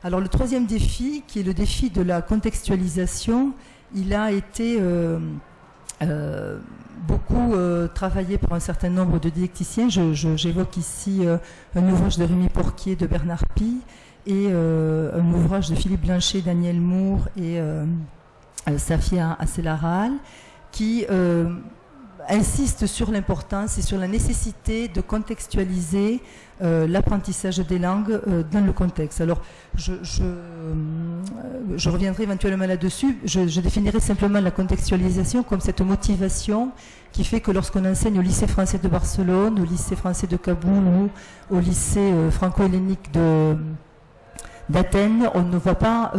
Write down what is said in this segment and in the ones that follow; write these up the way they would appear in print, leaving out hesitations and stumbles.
Alors le troisième défi, qui est le défi de la contextualisation, il a été beaucoup travaillé par un certain nombre de dialecticiens. J'évoque ici un ouvrage de Rémi Porquier, de Bernard Pie, et un ouvrage de Philippe Blanchet, Daniel Moore et Safia Asselaral, qui insiste sur l'importance et sur la nécessité de contextualiser l'apprentissage des langues dans le contexte. Alors, je reviendrai éventuellement là-dessus. Je définirai simplement la contextualisation comme cette motivation qui fait que lorsqu'on enseigne au lycée français de Barcelone, au lycée français de Kaboul ou au lycée franco-hellénique d'Athènes, on ne va pas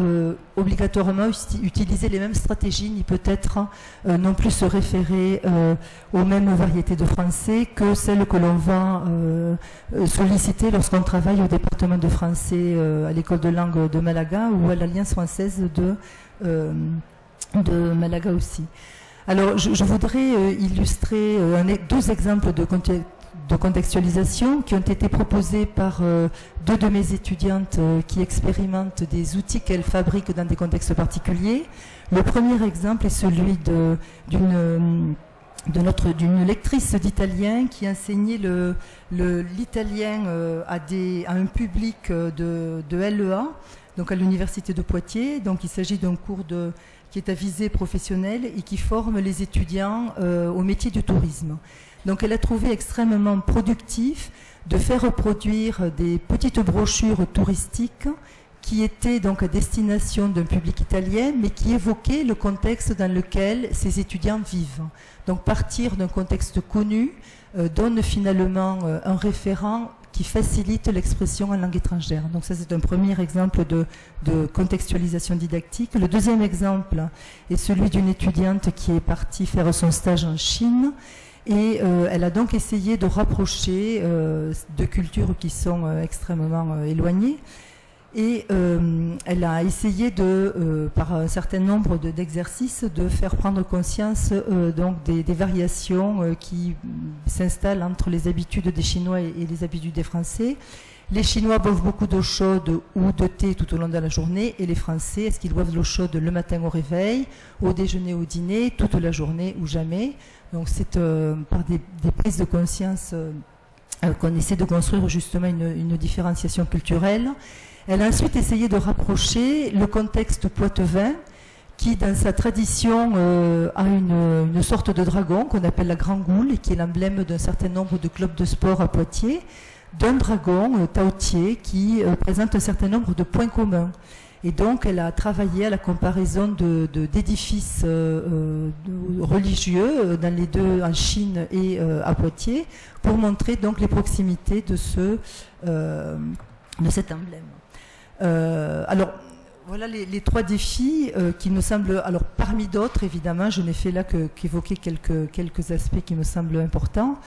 obligatoirement utiliser les mêmes stratégies, ni peut-être non plus se référer aux mêmes variétés de français que celles que l'on va solliciter lorsqu'on travaille au département de français à l'école de langue de Malaga ou à l'Alliance française de Malaga aussi. Alors, je voudrais illustrer deux exemples de contextualisation qui ont été proposés par deux de mes étudiantes qui expérimentent des outils qu'elles fabriquent dans des contextes particuliers. Le premier exemple est celui d'une lectrice d'italien qui enseignait l'italien à un public de LEA, donc à l'université de Poitiers. Donc il s'agit d'un cours qui est à visée professionnelle et qui forme les étudiants au métier du tourisme. Donc elle a trouvé extrêmement productif de faire reproduire des petites brochures touristiques qui étaient donc à destination d'un public italien, mais qui évoquaient le contexte dans lequel ces étudiants vivent. Donc partir d'un contexte connu donne finalement un référent qui facilite l'expression en langue étrangère. Donc ça, c'est un premier exemple de contextualisation didactique. Le deuxième exemple est celui d'une étudiante qui est partie faire son stage en Chine. Et elle a donc essayé de rapprocher deux cultures qui sont extrêmement éloignées. Et elle a essayé par un certain nombre d'exercices, de faire prendre conscience donc des variations qui s'installent entre les habitudes des Chinois et les habitudes des Français. Les Chinois boivent beaucoup d'eau chaude ou de thé tout au long de la journée, et les Français, est-ce qu'ils boivent de l'eau chaude le matin au réveil, au déjeuner, au dîner, toute la journée ou jamais? Donc c'est par des prises de conscience qu'on essaie de construire justement une différenciation culturelle. Elle a ensuite essayé de rapprocher le contexte poitevin, qui dans sa tradition a une sorte de dragon qu'on appelle la Grand Goule, et qui est l'emblème d'un certain nombre de clubs de sport à Poitiers, d'un dragon taotier qui présente un certain nombre de points communs. Et donc, elle a travaillé à la comparaison d'édifices religieux dans les deux, en Chine et à Poitiers, pour montrer donc les proximités de cet emblème. Alors, voilà les trois défis qui me semblent, alors parmi d'autres évidemment, je n'ai fait là qu'évoquer quelques aspects qui me semblent importants.